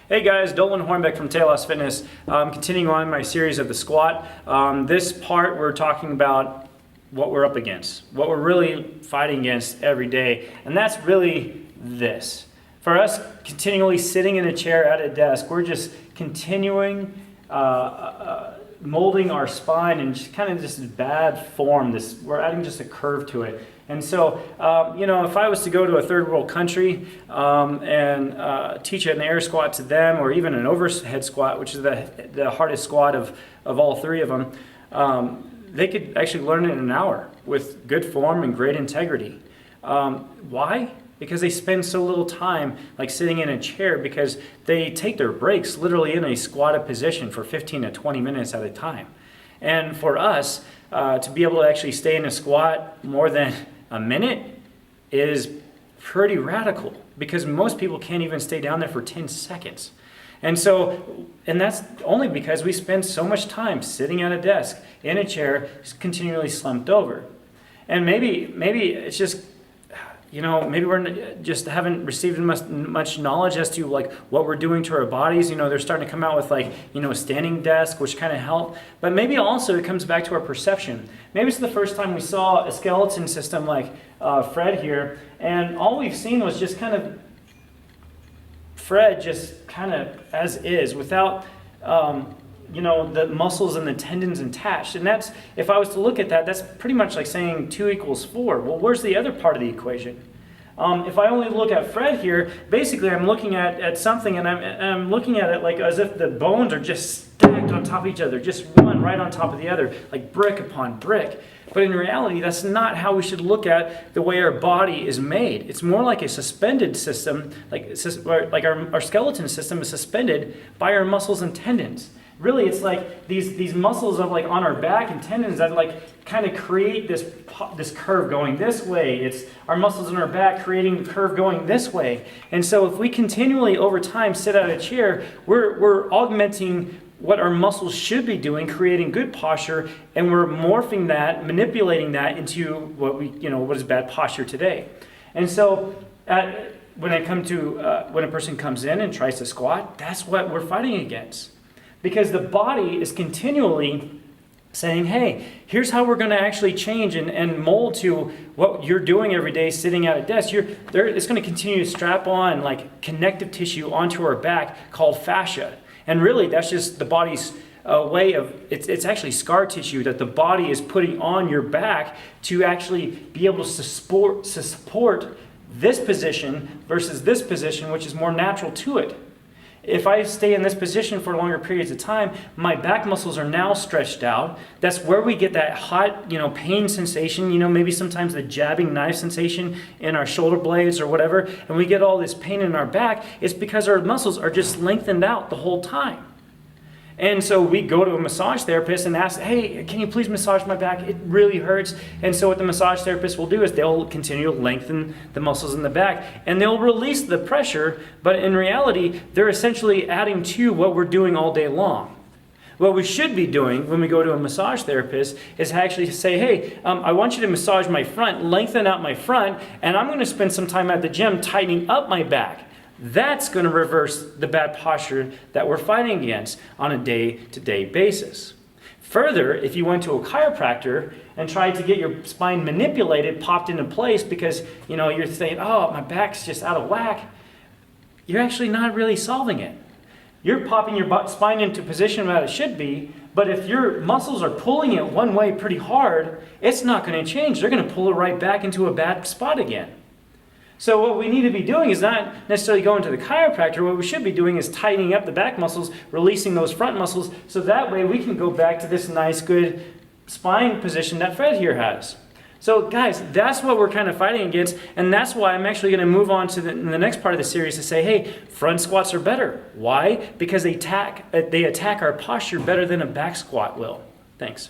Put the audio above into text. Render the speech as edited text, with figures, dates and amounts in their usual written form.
Hey guys, Dolan Hornbeck from Telos Fitness. Continuing on my series of the squat. This part we're talking about what we're up against, what we're really fighting against every day, and that's really this. For us, continually sitting in a chair at a desk, we're just continuing molding our spine in just kind of this bad form. We're adding just a curve to it. And so, if I was to go to a third world country and teach an air squat to them, or even an overhead squat, which is the hardest squat of all three of them, they could actually learn it in an hour with good form and great integrity. Why? Because they spend so little time like sitting in a chair, because they take their breaks literally in a squatted position for 15 to 20 minutes at a time. And for us, to be able to actually stay in a squat more than a minute is pretty radical, because most people can't even stay down there for 10 seconds. And that's only because we spend so much time sitting at a desk, in a chair, continually slumped over. And maybe it's just, maybe we're just haven't received much knowledge as to like what we're doing to our bodies. They're starting to come out with a standing desk, which kind of help. But maybe also it comes back to our perception. Maybe it's the first time we saw a skeleton system like Fred here, and all we've seen was just kind of Fred just kind of as is, without the muscles and the tendons attached. And that's, if I was to look at that, that's pretty much like saying 2 equals 4. Well, where's the other part of the equation? If I only look at Fred here, basically I'm looking at something, and I'm looking at it like as if the bones are just stacked on top of each other, just one right on top of the other, like brick upon brick. But in reality, that's not how we should look at the way our body is made. It's more like a suspended system, like our skeleton system is suspended by our muscles and tendons. Really, it's like these muscles of like on our back and tendons that like kind of create this curve going this way. It's our muscles in our back creating the curve going this way. And so if we continually over time sit at a chair, we're augmenting what our muscles should be doing, creating good posture, and we're morphing that, manipulating that into what is bad posture today. And so when a person comes in and tries to squat, that's what we're fighting against. Because the body is continually saying, hey, here's how we're going to actually change and mold to what you're doing every day sitting at a desk. It's going to continue to strap on like connective tissue onto our back called fascia. And really, that's just the body's way of, it's actually scar tissue that the body is putting on your back to actually be able to support this position versus this position, which is more natural to it. If I stay in this position for longer periods of time, my back muscles are now stretched out. That's where we get that hot, pain sensation, maybe sometimes the jabbing knife sensation in our shoulder blades or whatever, and we get all this pain in our back. It's because our muscles are just lengthened out the whole time. And so we go to a massage therapist and ask, hey, can you please massage my back? It really hurts. And so what the massage therapist will do is they'll continue to lengthen the muscles in the back, and they'll release the pressure, but in reality, they're essentially adding to what we're doing all day long. What we should be doing when we go to a massage therapist is actually say, hey, I want you to massage my front, lengthen out my front, and I'm going to spend some time at the gym tightening up my back. That's going to reverse the bad posture that we're fighting against on a day-to-day basis. Further, if you went to a chiropractor and tried to get your spine manipulated, popped into place because you're saying, oh, my back's just out of whack, you're actually not really solving it. You're popping your spine into position that it should be, but if your muscles are pulling it one way pretty hard, it's not going to change. They're going to pull it right back into a bad spot again. So what we need to be doing is not necessarily going to the chiropractor. What we should be doing is tightening up the back muscles, releasing those front muscles, so that way we can go back to this nice, good spine position that Fred here has. So guys, that's what we're kind of fighting against, and that's why I'm actually going to move on to the next part of the series to say, hey, front squats are better. Why? Because they attack our posture better than a back squat will. Thanks.